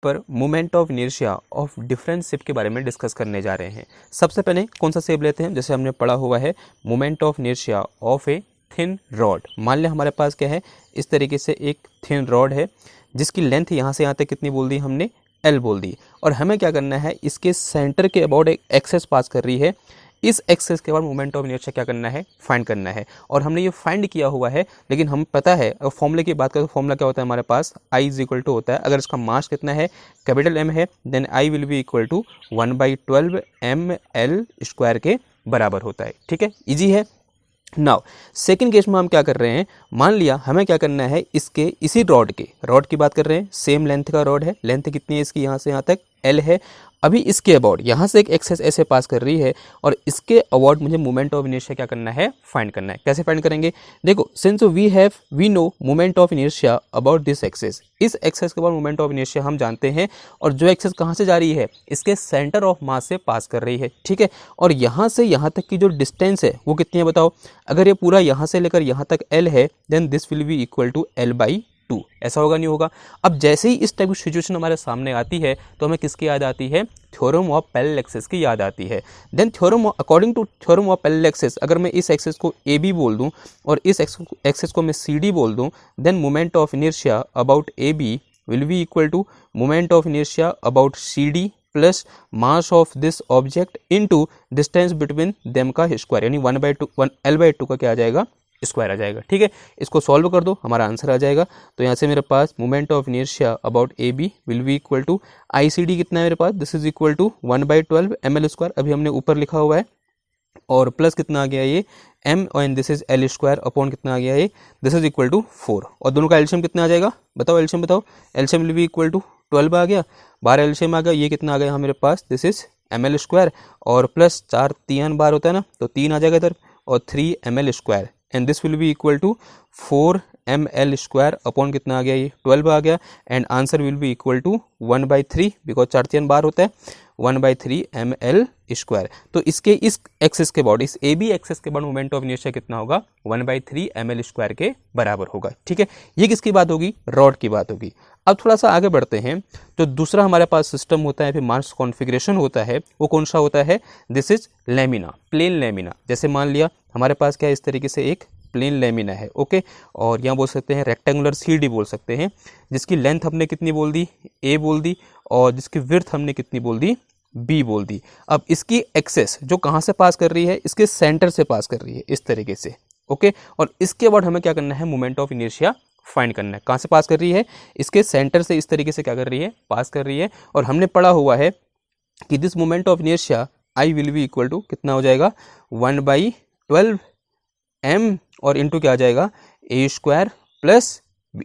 पर moment of inertia of different ship के बारे में डिस्कस करने जा रहे हैं। सबसे पहले कौन सा शेप लेते हैं, जैसे हमने पढ़ा हुआ है moment of inertia of a thin rod. मान लिया हमारे पास क्या है, इस तरीके से एक थिन रॉड है जिसकी लेंथ यहाँ से यहाँ तक कितनी बोल दी हमने, L बोल दी, और हमें क्या करना है, इसके सेंटर के अबाउट एक एक्सेस पास कर रही है। इस एक्सेस के बाद मोमेंट ऑफ इनर्शिया क्या करना है, फाइंड करना है। और हमने ये फाइंड किया हुआ है, लेकिन हम पता है अगर फॉर्मूले की बात करें तो फॉर्मूला क्या होता है हमारे पास, I इज इक्वल टू होता है, अगर इसका मास कितना है, कैपिटल M है, then I will be equal to 1/12 ml square के बराबर होता है। ठीक है, इजी है। नाउ सेकंड केस में हम क्या कर रहे हैं, मान लिया हमें क्या करना है, इसके इसी रॉड की बात कर रहे हैं, सेम लेंथ का रॉड है, लेंथ कितनी है इसकी, यहाँ से यहाँ तक L है। अभी इसके अबाउट यहाँ से एक एक्सेस ऐसे पास कर रही है और इसके अबाउट मुझे मोमेंट ऑफ इनर्शिया क्या करना है, फाइंड करना है। कैसे फाइंड करेंगे, देखो since we know moment of inertia about this axis, इस एक्सेस के बाद मोमेंट ऑफ इनर्शिया हम जानते हैं, और जो एक्सेस कहाँ से जा रही है, इसके सेंटर ऑफ मास से पास कर रही है। ठीक है, और यहाँ से यहाँ तक की जो डिस्टेंस है वो कितनी है बताओ, अगर ये पूरा यहाँ से लेकर यहाँ तक L है, then this will be equal to L/2। ऐसा होगा नहीं होगा। अब जैसे ही इस टाइप की सिचुएशन हमारे सामने आती है तो हमें किसकी याद आती है, थ्योरम ऑफ पैरेलल एक्सिस की याद आती है। Then according to theorem of parallel axis, अगर मैं इस एक्सिस को AB बोल दूं और इस एक्सिस को मैं CD बोल दूं, then moment of inertia about AB will be equal to moment of inertia about CD plus mass of this object into distance between them का स्क्वायर, यानी 1/2 L/2 का क्या आ जाएगा, स्क्वायर आ जाएगा। ठीक है, इसको सॉल्व कर दो, हमारा आंसर आ जाएगा। तो यहाँ से मेरे पास moment of inertia about AB will be equal to ICD कितना है मेरे पास, this is equal to 1/12 ml square, अभी हमने ऊपर लिखा हुआ है, और प्लस कितना आ गया ये M, और this is L square upon कितना आ गया ये, दिस इज इक्वल टू 4, और दोनों का एलशियम कितना आ जाएगा बताओ, एलशियम बताओ, एलशियम विल बी इक्वल टू 12 आ गया, 12 एलशियम आ गया, ये कितना आ गया यहाँ मेरे पास, दिस इज ml स्क्वायर, और प्लस 4 3 बार होता है ना, तो 3 आ जाएगा इधर, और 3 ml square, and this will be equal to 4 ml square upon कितना आ गया ये 12 आ गया, and answer will be equal to 1/3, because 4 3 बार होता है, 1/3 ml स्क्वायर। तो इसके इस एक्सिस के बाद, इस AB एक्सिस के बाद मोमेंट ऑफ इनर्शिया कितना होगा, 1/3 ml स्क्वायर के बराबर होगा। ठीक है, ये किसकी बात होगी, रॉड की बात होगी। अब थोड़ा सा आगे बढ़ते हैं, तो दूसरा हमारे पास सिस्टम होता है, फिर मास कॉन्फ़िगरेशन होता है, वो कौन सा होता है, this is lamina, plane lamina. जैसे मान लिया हमारे पास क्या है, इस तरीके से एक प्लेन लेमिना है, ओके, और यहाँ बोल सकते हैं रेक्टेंगुलर CD बोल सकते हैं, जिसकी लेंथ हमने कितनी बोल दी, A बोल दी, और जिसकी विड्थ हमने कितनी बोल दी, B बोल दी। अब इसकी एक्सेस जो कहाँ से पास कर रही है, इसके सेंटर से पास कर रही है, इस तरीके से, ओके, और इसके बाद हमें क्या करना है, मोमेंट ऑफ इनर्शिया फाइंड करना है। कहाँ से पास कर रही है, इसके सेंटर से इस तरीके से क्या कर रही है, पास कर रही है, और हमने पढ़ा हुआ है कि this moment of inertia I will be equal to कितना हो जाएगा, 1/12 M, और इंटू क्या आ जाएगा, A स्क्वायर प्लस,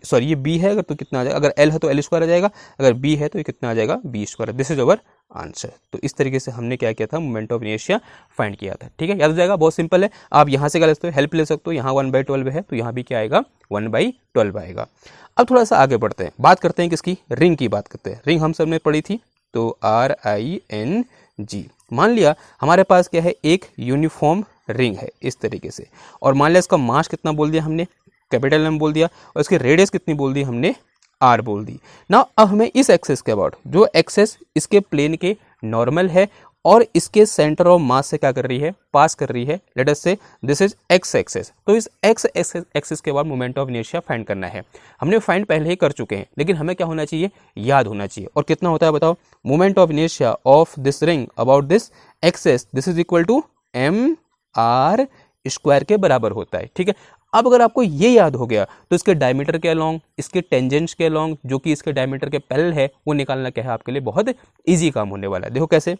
सॉरी ये B है, अगर तो कितना आ जाएगा, अगर L है तो L स्क्वायर आ जाएगा, अगर B है तो ये कितना आ जाएगा, B square. This is our answer. तो इस तरीके से हमने क्या किया था, मोमेंट ऑफ इनर्शिया फाइंड किया था। ठीक है, याद हो जाएगा, बहुत सिंपल है। आप यहाँ से क्या ले सकते हो, हेल्प ले सकते हो, यहाँ 1/12 है तो यहाँ भी क्या आएगा, 1/12 आएगा। अब थोड़ा सा आगे बढ़ते हैं, बात करते हैं किसकी, रिंग की बात करते हैं। रिंग हम सब ने पढ़ी थी, तो RING। मान लिया हमारे पास क्या है, एक यूनिफॉर्म रिंग है इस तरीके से, और मान लिया इसका मास कितना बोल दिया हमने, कैपिटल M बोल दिया, और इसकी रेडियस कितनी बोल दी हमने, R बोल दी ना। अब हमें इस एक्सेस के अबाउट, जो एक्सेस इसके प्लेन के नॉर्मल है और इसके सेंटर ऑफ मास से क्या कर रही है, पास कर रही है, let us say this is X access. तो इस X एक्सेस के बाद मोमेंट ऑफ इनर्शिया फाइंड करना है। हमने फाइंड पहले ही कर चुके हैं, लेकिन हमें क्या होना चाहिए, याद होना चाहिए। और कितना होता है बताओ, moment of inertia of this ring about this axis, this is equal to mr square के बराबर होता है। ठीक है, अब अगर आपको ये याद हो गया तो इसके डायमीटर के अलोंग, इसके टेंजेंट्स के अलोंग, जो कि इसके डायमीटर के पैरेलल है, वो निकालना क्या है आपके लिए बहुत इजी काम होने वाला है। देखो कैसे,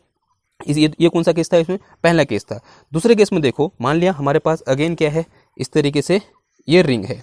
ये कौन सा केस था, इसमें पहला केस था। दूसरे केस में देखो, मान लिया हमारे पास अगेन क्या है, इस तरीके से ये रिंग है,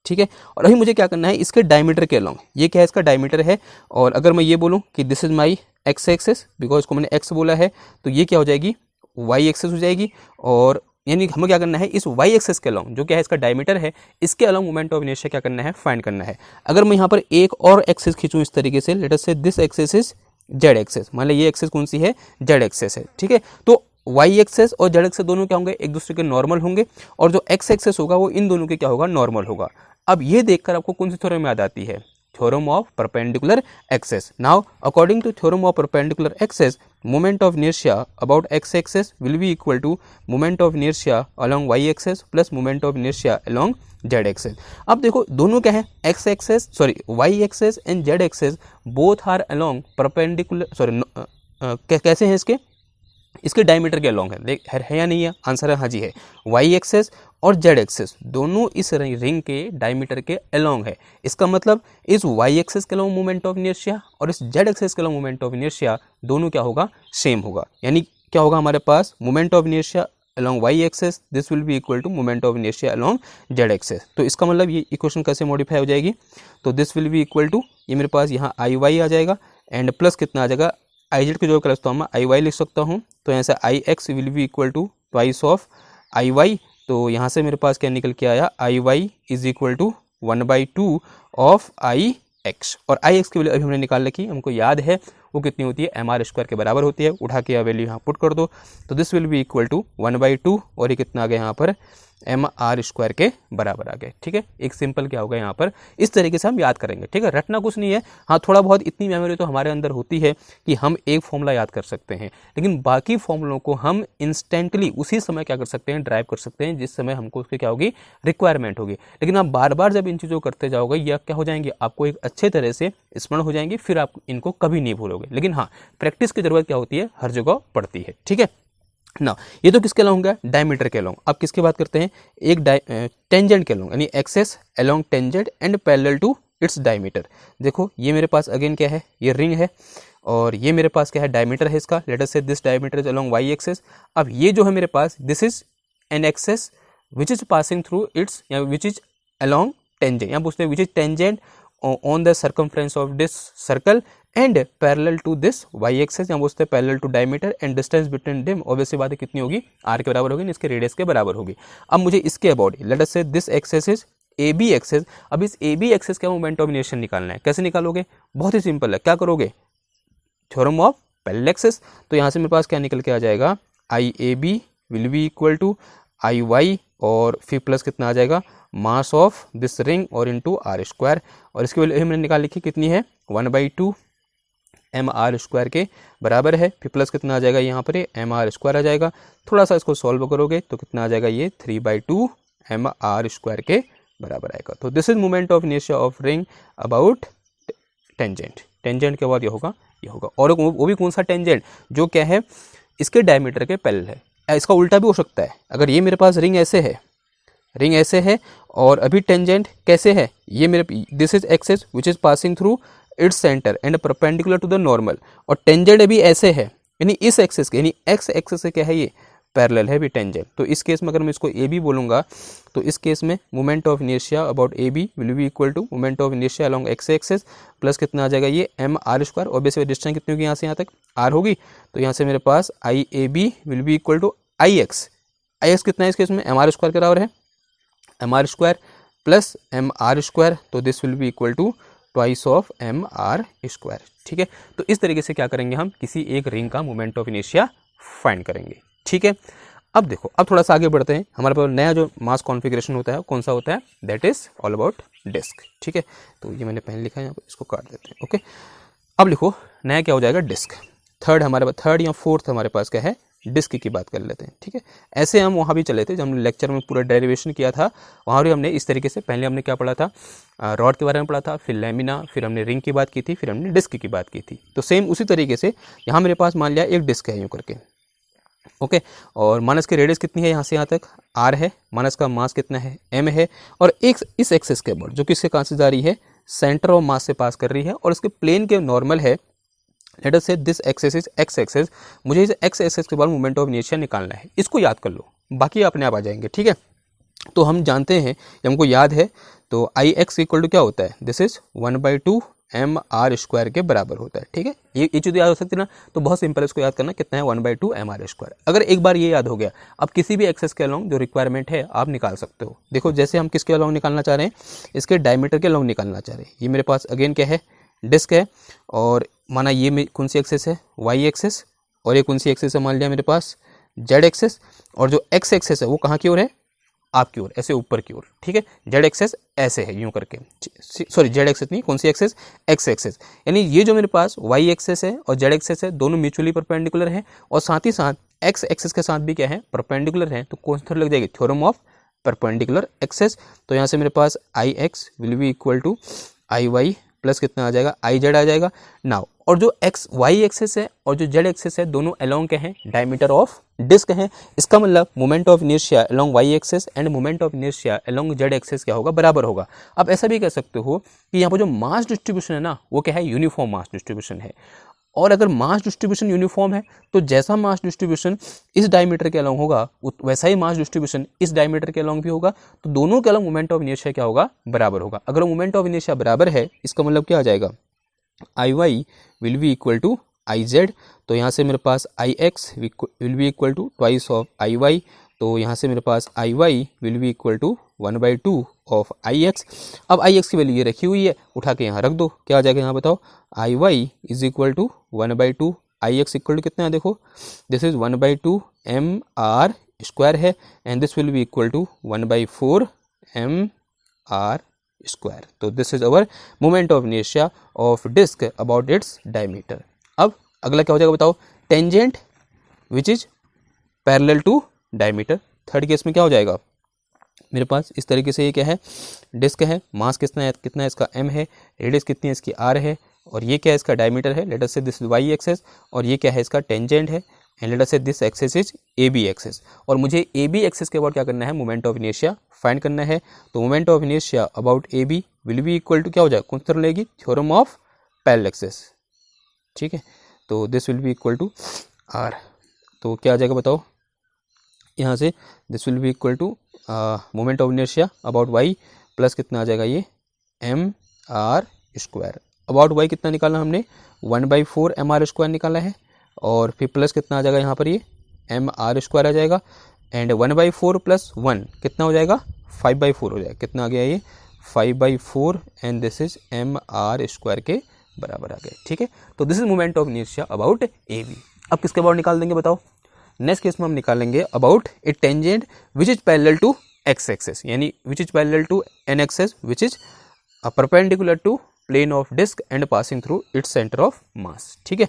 ठीक है, और अभी मुझे क्या करना है, इसके डायमीटर के अलोंग, ये क्या है, इसका डायमीटर है, और अगर मैं ये बोलूँ कि this is my X axis, because इसको मैंने X बोला है, तो ये क्या हो जाएगी, Y एक्सेस हो जाएगी, और यानी हमें क्या करना है, इस Y एक्सेस के अलोंग, जो क्या है इसका डायमीटर है, इसके अलोंग मोमेंट ऑफ इनर्शिया क्या करना है, फाइंड करना है। अगर मैं यहाँ पर एक और एक्सेस खींचूं इस तरीके से, let us say this axis is Z axis, मान लिया ये एक्सेस कौन सी है, Z एक्सेस है, ठीक है, तो Y एक्सेस और Z एक्सेस दोनों क्या होंगे, एक दूसरे के नॉर्मल होंगे, और जो X एक्सेस होगा वो इन दोनों के क्या होगा, नॉर्मल होगा। अब ये देखकर आपको कौन सी थ्योरम याद आती है, theorem of perpendicular axis. Now according to theorem of perpendicular axis, moment of inertia about x axis will be equal to moment of inertia along y axis plus moment of inertia along z axis. अब देखो दोनों क्या है, x axis y axis and z axis both are along perpendicular कैसे हैं इसके diameter के along है, देख है या नहीं है, आंसर है हाँ जी है। वाई एक्सेस और जेड एक्सेस दोनों इस रिंग के डायमीटर के अलॉन्ग है। इसका मतलब इस वाई एक्सेस के अलॉन्ग मोमेंट ऑफ इनर्शिया और इस जेड एक्सेस के अलॉन्ग मोमेंट ऑफ इनर्शिया दोनों क्या होगा, सेम होगा। यानी क्या होगा हमारे पास, moment of inertia along y axis this will be equal to moment of inertia along z axis। तो इसका मतलब ये इक्वेशन कैसे मॉडिफाई हो जाएगी, तो this will be equal to, ये मेरे पास यहाँ आई वाई आ जाएगा एंड प्लस कितना आ जाएगा, आई जेड की जो कर सकता हूँ मैं आई वाई लिख सकता हूँ। तो यहाँ से I x will be equal to twice of I y. तो यहाँ से मेरे पास क्या निकल के आया, I y is equal to 1/2 of I x. और आई एक्स की वैल्यू अभी हमने निकाल रखी, हमको याद है वो कितनी होती है, एम आर स्क्वायर के बराबर होती है। उठा के वैल्यू यहाँ पुट कर दो, तो this will be equal to 1/2 और ये कितना आ गया यहाँ पर, एम आर स्क्वायर के बराबर आ गए। ठीक है, एक सिंपल क्या होगा यहाँ पर, इस तरीके से हम याद करेंगे। ठीक है, रटना कुछ नहीं है, हाँ थोड़ा बहुत इतनी मेमोरी तो हमारे अंदर होती है कि हम एक फॉर्मूला याद कर सकते हैं, लेकिन बाकी फॉर्मूलों को हम इंस्टेंटली उसी समय क्या कर सकते हैं, ड्राइव कर सकते हैं जिस समय हमको उसकी क्या होगी, रिक्वायरमेंट होगी। लेकिन आप बार बार जब इन चीज़ों को करते जाओगे या क्या हो जाएंगे, आपको एक अच्छे तरह से स्मरण हो जाएंगे, फिर आप इनको कभी नहीं भूलोगे। लेकिन हाँ, प्रैक्टिस की जरूरत क्या होती है, हर जगह पड़ती है। ठीक है ना, ये तो किसके अलॉन्ग है, डायमीटर के अलॉन्ग। अब किसकी बात करते हैं, एक टेंजेंट के अलॉन्ग, यानी axis along tangent and parallel to its diameter. देखो ये मेरे पास अगेन क्या है, ये रिंग है और ये मेरे पास क्या है, डायमीटर है इसका। Let us say this diameter is along y axis. अब ये जो है मेरे पास, this is an axis which is passing through its, या विच इज अलॉन्ग टेंजेंट, या पूछते हैं which is tangent on the circumference of this circle and parallel to this y axis, यहाँ बोलते हैं parallel to diameter and distance between them obviously बात है कितनी होगी, आर के बराबर होगी, इसके रेडियस के बराबर होगी। अब मुझे इसके about let us say this axis is A B axis. अब इस ए बी एक्सेस का मोमेंट ऑफ इनर्शिया निकालना है, कैसे निकालोगे, बहुत ही सिंपल है, क्या करोगे, थ्योरम ऑफ पैरेलल एक्सेस। तो यहाँ से मेरे पास क्या निकल के आ जाएगा, I A B will be equal to I y और फिर प्लस कितना आ जाएगा, मास ऑफ दिस रिंग और इंटू आर स्क्वायर। और इसकी वैल्यू हमने निकाल लिखी कितनी है, 1/2 एम आर स्क्वायर के बराबर है। फिर प्लस कितना आ जाएगा यहाँ पर, एम आर स्क्वायर आ जाएगा। थोड़ा सा इसको सॉल्व करोगे तो कितना आ जाएगा, ये 3/2 एम आर स्क्वायर के बराबर आएगा। तो this is moment of inertia of ring about tangent. Tangent के बाद ये होगा, ये होगा, और वो भी कौन सा टेंजेंट, जो क्या है इसके डायमीटर के पैरेलल है। इसका उल्टा भी हो सकता है, अगर ये मेरे पास रिंग ऐसे है, रिंग ऐसे है और अभी टेंजेंट कैसे है, ये मेरे this is axis which is passing through its centre and perpendicular to the normal, और टेंजेंट अभी ऐसे है, यानी इस एक्सेस के, यानी एक्स एक्सेस से क्या है, ये पैरेलल है भी टेंजेंट। तो इस केस में अगर मैं इसको ए बी बोलूँगा तो इस केस में moment of inertia about A B will be equal to moment of inertia along X axis plus कितना आ जाएगा, ये M are square. Obviously distance कितनी होगी यहाँ से यहाँ तक, आर होगी। तो यहाँ से मेरे पास I A B will be equal to I x. I x कितना है इस केस में, एम आर स्क्वायर के बराबर है, m are square plus m are square. तो this will be equal to twice of M R square. ठीक है, तो इस तरीके से क्या करेंगे हम, किसी एक रिंग का मोमेंट ऑफ इनर्शिया फाइंड करेंगे। ठीक है, अब देखो, अब थोड़ा सा आगे बढ़ते हैं। हमारे पास नया जो मास कॉन्फ़िगरेशन होता है कौन सा होता है, that is all about disc. ठीक है, तो ये मैंने पहले लिखा है यहाँ पर, इसको काट देते हैं। ओके, अब लिखो नया क्या हो जाएगा, डिस्क। थर्ड हमारे पास, थर्ड या फोर्थ हमारे पास क्या है, डिस्क की बात कर लेते हैं। ठीक है, ऐसे हम वहाँ भी चले थे, जब हमने लेक्चर में पूरा डेरिवेशन किया था, वहाँ भी हमने इस तरीके से, पहले हमने क्या पढ़ा था, रॉड के बारे में पढ़ा था, फिर लैमिना, फिर हमने रिंग की बात की थी, फिर हमने डिस्क की बात की थी। तो सेम उसी तरीके से यहाँ मेरे पास मान लिया एक डिस्क है यूँ करके। ओके, और मानस की रेडियस कितनी है यहाँ से यहाँ तक, आर है। मानस का मास कितना है, एम है। और एक इस एक्सेस के ऊपर जो किससे कहाँ से जा रही है, सेंटर ऑफ मास से पास कर रही है, और इसके प्लेन के नॉर्मल है। Let us say this axis is X axis. मुझे इस एक्स एक्सेस के बाद मोमेंट ऑफ इनर्शिया निकालना है, इसको याद कर लो, बाकी अपने आप आ जाएंगे। ठीक है, तो हम जानते हैं, हमको याद है, तो आई एक्स इक्वल टू क्या होता है, this is 1/2 M R square के बराबर होता है। ठीक है, ये चीज़ याद हो सकती है ना, तो बहुत सिंपल है, इसको याद करना कितना है, 1/2 एम आर स्क्वायर। अगर एक बार ये याद हो गया, अब किसी भी एक्सेस के अलॉन्ग जो रिक्वायरमेंट है आप निकाल सकते हो। देखो जैसे हम किसके अलॉन्ग निकालना चाह रहे हैं, इसके डायमीटर के अलॉन्ग निकालना चाह रहे हैं। ये मेरे पास अगेन क्या है, डिस्क है, और माना ये कौन सी एक्सेस है, वाई एक्सेस, और ये कौन सी एक्सेस है, मान लिया मेरे पास जेड एक्सेस, और जो एक्स एक्सेस है वो कहाँ की ओर है, आप की ओर, ऐसे ऊपर की ओर, ठीक है। जेड एक्सेस ऐसे है यूं करके, सॉरी जेड एक्सेस नहीं, कौन सी एक्सेस, एक्स एक्सेस। यानी ये जो मेरे पास वाई एक्सेस है और जेड एक्सेस है, दोनों म्यूचुअली परपेंडिकुलर हैं और साथ ही साथ एक्स एक्सेस के साथ भी क्या है, परपेंडिकुलर है। तो कौन सी थ्योरम लग जाएगी, थ्योरम ऑफ परपेंडिकुलर एक्सेस। तो यहाँ से मेरे पास I x will be equal to I y plus कितना आ जाएगा, आई जेड आ जाएगा। नाउ और जो एक्स वाई एक्सेस है और जो जेड एक्सेस है, दोनों अलोंग के हैं डायमीटर ऑफ डिस्क हैं। इसका मतलब moment of inertia along Y axis and moment of inertia along Z axis क्या होगा, बराबर होगा। आप ऐसा भी कह सकते हो कि यहाँ पर जो मास डिस्ट्रीब्यूशन है ना, वो क्या है, यूनिफॉर्म मास डिस्ट्रीब्यूशन है। और अगर मास डिस्ट्रीब्यूशन यूनिफॉर्म है तो जैसा मास डिस्ट्रीब्यूशन इस डायमीटर के अलोंग होगा वैसा ही मास डिस्ट्रीब्यूशन इस डायमीटर के अलोंग भी होगा। तो दोनों के अलोंग मोमेंट ऑफ इनर्शिया क्या होगा, बराबर होगा। अगर मोमेंट ऑफ इनर्शिया बराबर है, इसका मतलब क्या आ जाएगा, I y will be equal to I z. तो यहाँ से मेरे पास I x will be equal to twice of I y. तो यहाँ से मेरे पास I y will be equal to 1/2 of I x. अब आई एक्स की वैल्यू ये रखी हुई है, उठा के यहाँ रख दो, क्या आ जाएगा यहाँ बताओ, I y is equal to 1/2 I x equal to कितना है, देखो this is 1/2 M R square है and this will be equal to 1/4 m are square. तो this is our moment of inertia of disc about its diameter. अब अगला क्या हो जाएगा बताओ, tangent which is parallel to diameter. Third case में क्या हो जाएगा, मेरे पास इस तरीके से ये क्या है, डिस्क है, मास कितना है इसका m है, रेडियस कितनी है इसकी r है, और ये क्या है इसका डायमीटर है, let us say this y access, और ये क्या है इसका टेंजेंट है and let us say this axis is AB axis. और मुझे AB एक्सेस के अबाउट क्या करना है, मोमेंट ऑफ इनर्शिया फाइंड करना है। तो moment of inertia about AB will be equal to क्या हो जाएगा, कौन सी थ्योरम लेगी, थ्योरम ऑफ पैरेलल एक्सेस, ठीक है। तो this will be equal to R। तो क्या आ जाएगा बताओ, यहाँ से this will be equal to moment of inertia about y plus कितना आ जाएगा, ये M are square. About y कितना निकालना हमने, 1/4 एम आर स्क्वायर निकाला है, और फिर प्लस कितना आ जाएगा यहाँ पर, ये एम आर स्क्वायर आ जाएगा एंड 1/4 प्लस 1 कितना हो जाएगा, 5/4 हो जाएगा। कितना आ गया ये, 5/4 and this is M are square के बराबर आ गया, ठीक है। तो this is moment of inertia about A B. अब किसके अबाउट निकाल देंगे बताओ, नेक्स्ट केस में हम निकालेंगे about a tangent which is parallel to x axis, यानी which is parallel to an axis which is perpendicular to plane of disc and passing through its centre of mass, ठीक है।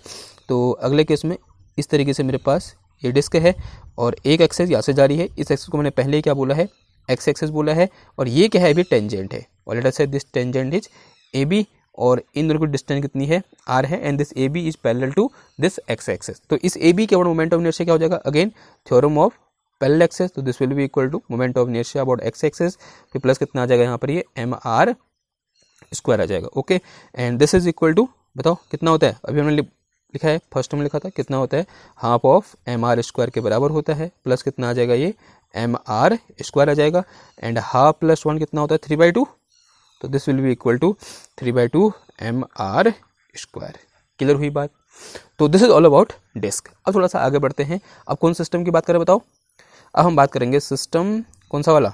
तो अगले case में इस तरीके से मेरे पास ये डिस्क है और एक एक्सेस यहाँ से जारी है, इस एक्सेस को मैंने पहले ही क्या बोला है, एक्स एक्सेस बोला है, और ये क्या है, अभी टेंजेंट है, और let us say this tangent is A B, और इन दोनों की डिस्टेंस कितनी है, r है, and this A B is parallel to this x axis. तो इस ए बी के अबाउट मोमेंट ऑफ इनर्शिया क्या हो जाएगा, again theorem of parallel axis. तो this will be equal to moment of inertia about x axis, फिर plus कितना आ जाएगा यहाँ पर, ये एम आर स्क्वायर आ जाएगा, okay. And this is equal to, बताओ कितना होता है, अभी हमने लिखा है, फर्स्ट में लिखा था कितना होता है, half of M R square के बराबर होता है, प्लस कितना आ जाएगा, ये एम आर स्क्वायर आ जाएगा, एंड हाफ प्लस 1 कितना होता है, 3/2। तो this will be equal to 3/2 M are square. Clear हुई बात। तो this is all about disc. अब थोड़ा सा आगे बढ़ते हैं, अब कौन सिस्टम की बात करें बताओ, अब हम बात करेंगे सिस्टम कौन सा वाला,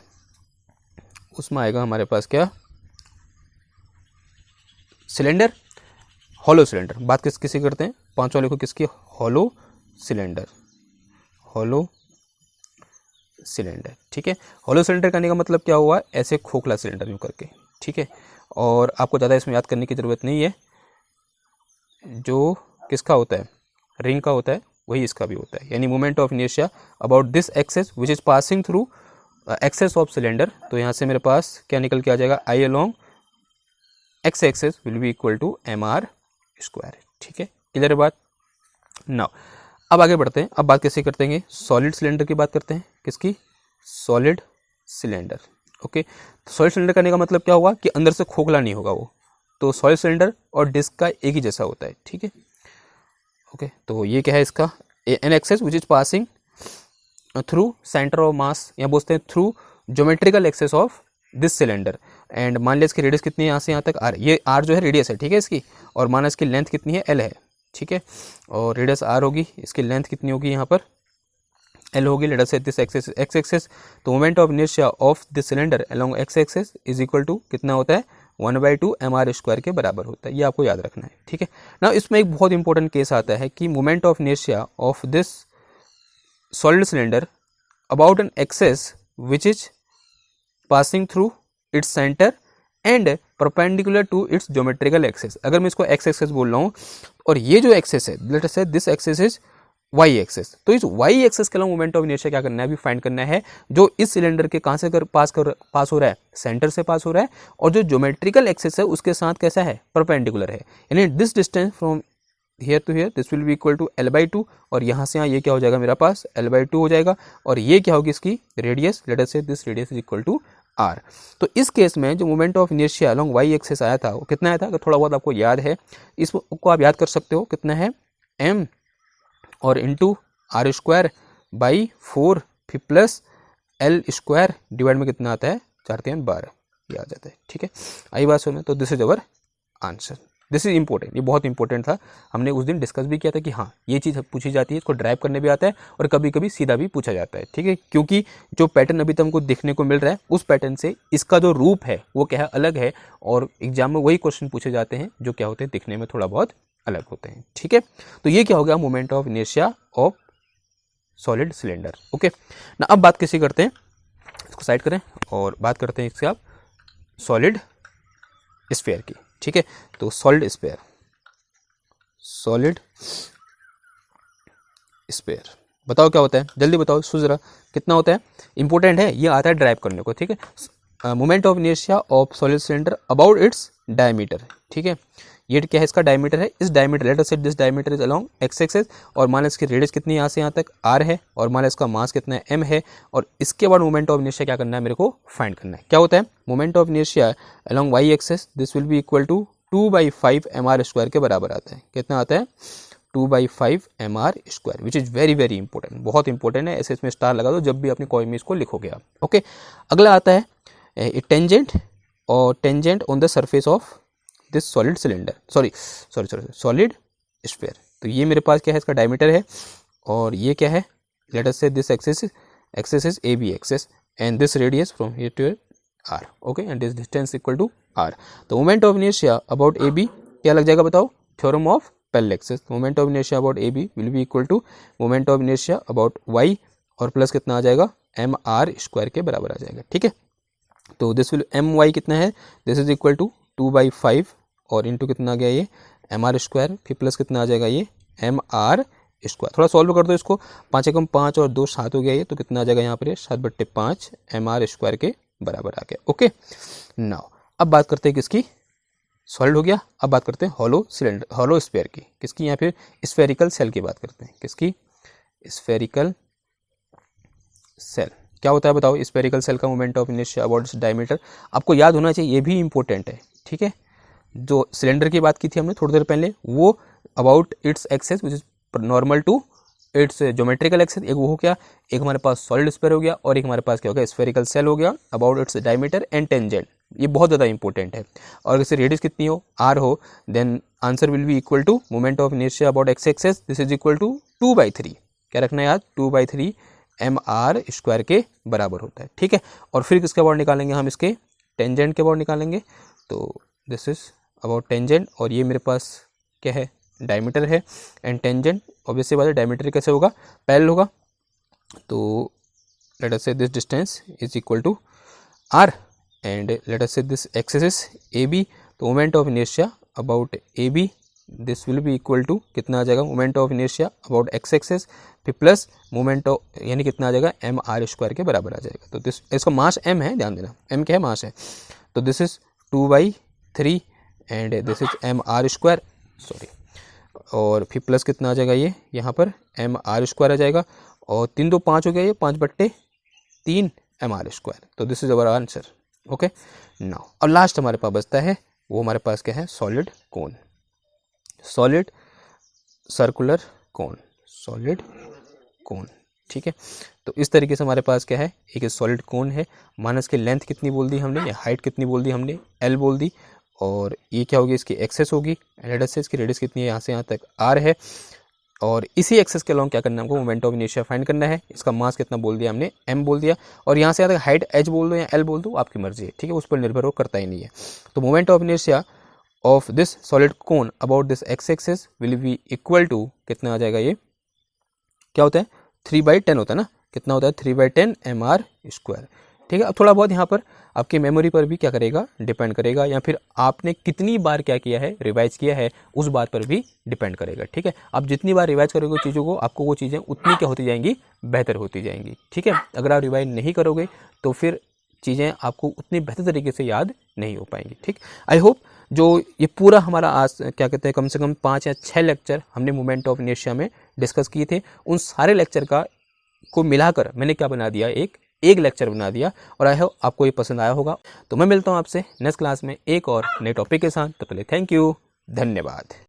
उसमें आएगा हमारे पास क्या, सिलेंडर, हॉलो सिलेंडर। बात किसी करते हैं, पांचवा लिखो किसकी, हॉलो सिलेंडर, हॉलो सिलेंडर, ठीक है। हॉलो सिलेंडर करने का मतलब क्या हुआ, ऐसे खोखला सिलेंडर यूँ करके, ठीक है। और आपको ज़्यादा इसमें याद करने की ज़रूरत नहीं है, जो किसका होता है, रिंग का होता है, वही इसका भी होता है। यानी moment of inertia about this axis which is passing through axis of cylinder. तो यहाँ से मेरे पास क्या निकल के आ जाएगा, I along x axis will be equal to m are square, ठीक है। क्लियर है बात। नाउ अब आगे बढ़ते हैं, अब बात कैसे करते हैं, सॉलिड सिलेंडर की बात करते हैं, किसकी, सॉलिड सिलेंडर, ओके। तो सॉलिड सिलेंडर करने का मतलब क्या हुआ कि अंदर से खोखला नहीं होगा वो, तो सॉलिड सिलेंडर और डिस्क का एक ही जैसा होता है, ठीक है, ओके। तो ये क्या है इसका, an axis which is passing through centre of mass, या बोलते हैं through geometrical axis of this cylinder, and मान लिया इसकी रेडियस कितनी है, यहाँ से यहाँ तक आर, ये आर जो है रेडियस है, ठीक है इसकी, और माना इसकी लेंथ कितनी है, एल है, ठीक है, और रेडियस आर होगी, इसकी लेंथ कितनी होगी यहाँ पर, एल होगी, let us say this axis X axis. तो moment of inertia of this cylinder along x axis is equal to कितना होता है, 1/2 एम आर स्क्वायर के बराबर होता है, ये आपको याद रखना है, ठीक है ना। इसमें एक बहुत इंपॉर्टेंट केस आता है कि moment of inertia of this solid cylinder about an axis which is passing through its centre and perpendicular to its geometrical axis. अगर मैं इसको एक्स एक्सिस बोल रहा हूँ और ये जो एक्सिस है, let us say this axis is Y axis, तो इस वाई एक्सिस के अलावा मोमेंट ऑफ इनर्शिया क्या करना है, अभी फाइंड करना है जो इस सिलेंडर के कहाँ से पास हो रहा है, सेंटर से पास हो रहा है, और जो ज्योमेट्रिकल एक्सिस है उसके साथ कैसा है, परपेंडिकुलर है। यानी this distance from here to here this will be equal to L/2, और यहाँ से यहाँ ये क्या हो जाएगा मेरा पास L/2 हो जाएगा, और ये क्या होगी इसकी radius, let us say this radius is equal to r। तो इस केस में जो moment of inertia along Y axis आया था वो कितना आया था, अगर थोड़ा बहुत आपको याद है इसको आप याद कर सकते हो, कितना है m और इंटू r स्क्वायर बाई 4 फिर प्लस L स्क्वायर डिवाइड में कितना आता है 4×3=12, ये आ जाता है। ठीक है, आई बात सुने, तो this is our answer. This is important, ये बहुत इंपॉर्टेंट था, हमने उस दिन डिस्कस भी किया था कि हाँ ये चीज़ पूछी जाती है, इसको ड्राइव करने भी आता है और कभी कभी सीधा भी पूछा जाता है। ठीक है, क्योंकि जो पैटर्न अभी तक हमको देखने को मिल रहा है उस पैटर्न से इसका जो रूप है वो क्या है, अलग है, और एग्जाम में वही क्वेश्चन पूछे जाते हैं जो क्या होते हैं, दिखने में थोड़ा बहुत अलग होते हैं। ठीक है, तो ये क्या हो गया moment of inertia of solid cylinder. Okay ना, अब बात किसी करते हैं, इसको साइड करें और बात करते हैं इससे आप सॉलिड स्फीयर की। ठीक है, तो सॉलिड स्फीयर बताओ क्या होता है, जल्दी बताओ जरा, कितना होता है, इंपॉर्टेंट है, ये आता है ड्राइव करने को। ठीक है, moment of inertia of solid cylinder about its diameter. ठीक है, ये क्या है, इसका डायमीटर है, इस diameter, late us say this diameter is along x axis, और मान लो इसकी रेडियस कितनी है यहाँ से यहाँ तक r है, और मान लो इसका मास कितना है m है, और इसके बाद मोमेंट ऑफ इनर्शिया क्या करना है, मेरे को फाइंड करना है। क्या होता है moment of inertia along y axis, this will be equal to 2/5 mr square के बराबर आता है। कितना आता है 2/5 mr square, which is very very important, बहुत इंपॉर्टेंट है, ऐसे इसमें स्टार लगा दो जब भी अपनी कोई में इसको लिखोगे आप। ओके, अगला आता है टेंजेंट, और tangent on the surface of this solid cylinder, solid sphere. तो ये मेरे पास क्या है, इसका डायमीटर है, और ये क्या है, let us say this axis is AB axis and this radius from here to r। Okay, and this distance equal to r। तो moment of inertia about AB क्या लग जाएगा, बताओ, theorem of parallel. Moment of inertia about AB will be equal to moment of inertia about y, और plus कितना आ जाएगा mr square के बराबर आ जाएगा। ठीक है, तो दिस विल my कितना है, दिस इज इक्वल टू 2/5 और इंटू कितना आ गया ये mr स्क्वायर, फिर प्लस कितना आ जाएगा ये mr स्क्वायर। थोड़ा सॉल्व कर दो इसको, 5 एकम 5 और 2 7 हो गया ये, तो कितना आ जाएगा यहाँ पर 7/5 mr स्क्वायर के बराबर आ गया। ओके, नाउ अब बात करते हैं किसकी, सॉलिड हो गया, अब बात करते हैं हॉलो सिलेंडर, हॉलो स्फीयर की, किसकी, यहाँ फिर स्फेरिकल सेल की बात करते हैं, किसकी, स्फेरिकल सेल। क्या होता है बताओ, स्फेरिकल सेल का moment of inertia about its diameter, आपको याद होना चाहिए, ये भी इंपॉर्टेंट है। ठीक है, जो सिलेंडर की बात की थी हमने थोड़ी देर पहले, वो about its axis which is normal to its geometrical axis, एक वो हो गया, एक हमारे पास सॉलिड स्फीयर हो गया, और एक हमारे पास क्या हो गया, स्फेरिकल सेल हो गया, about its diameter and tangent, ये बहुत ज़्यादा इंपॉर्टेंट है। और अगर रेडियस कितनी हो, r हो, then answer will be equal to moment of inertia about X axis, this is equal to 2/3, क्या रखना है यार 2/3 mr स्क्वायर के बराबर होता है। ठीक है, और फिर किसके बारे निकालेंगे हम, इसके टेंजेंट के बारे निकालेंगे, तो दिस इज अबाउट टेंजेंट, और ये मेरे पास क्या है, डायमीटर है, एंड टेंजेंट ऑब्वियसली बात है, डायमीटर कैसे होगा, पैरेलल होगा, तो let us say this distance is equal to r, and let us say this axis is AB, तो moment of inertia about AB this will be equal to कितना आ जाएगा, moment of inertia about X axis, फिर plus moment of, यानी कितना आ जाएगा mr square के बराबर आ जाएगा। तो दिस, इसका मास m है, ध्यान देना m क्या है, मास है, तो this is 2/3 and this is mr square, sorry, और फिर प्लस कितना आ जाएगा ये यहाँ पर mr स्क्वायर आ जाएगा, और 3 2 5 हो गया, ये 5/3 mr स्क्वायर, तो this is our answer. Okay, now और लास्ट हमारे पास बचता है, वो हमारे पास क्या है, सॉलिड कोन, सॉलिड सर्कुलर कोन, सॉलिड कोन। ठीक है, तो इस तरीके से हमारे पास क्या है, एक सॉलिड कोन है, माना इसकी लेंथ कितनी बोल दी हमने, या हाइट कितनी बोल दी हमने, L बोल दी, और ये क्या होगी, इसकी एक्सेस होगी, रेडियस से इसकी रेडियस कितनी है, यहाँ से यहाँ तक r है, और इसी एक्सेस के अलॉन्ग क्या करना है हमको, मोमेंट ऑफ इनर्शिया फाइंड करना है। इसका मास कितना बोल दिया हमने, m बोल दिया, और यहाँ से यहाँ तक हाइट h बोल दो या l बोल दो, आपकी मर्जी है। ठीक है, उस पर निर्भर हो करता ही नहीं है। तो moment of inertia of this solid cone about this X axis will be equal to कितना आ जाएगा, ये क्या होता है 3/10 होता है ना, कितना होता है 3/10 mr स्क्वायर, ठीक है। अब थोड़ा बहुत यहाँ पर आपकी मेमोरी पर भी क्या करेगा, डिपेंड करेगा, या फिर आपने कितनी बार क्या किया है, रिवाइज किया है, उस बात पर भी डिपेंड करेगा। ठीक है, आप जितनी बार रिवाइज करोगे चीज़ों को, आपको वो चीज़ें उतनी क्या होती जाएंगी, बेहतर होती जाएंगी। ठीक है, अगर आप रिवाइज नहीं करोगे तो फिर चीज़ें आपको उतनी बेहतर तरीके से याद नहीं हो पाएंगी। ठीक, आई होप जो ये पूरा हमारा आज क्या कहते हैं कम से कम 5 या 6 लेक्चर हमने मोमेंट ऑफ इनर्शिया में डिस्कस किए थे, उन सारे लेक्चर को मिलाकर मैंने क्या बना दिया, एक लेक्चर बना दिया। और आई होप आपको ये पसंद आया होगा। तो मैं मिलता हूँ आपसे नेक्स्ट क्लास में एक और नए टॉपिक के साथ। तो पहले थैंक यू, धन्यवाद।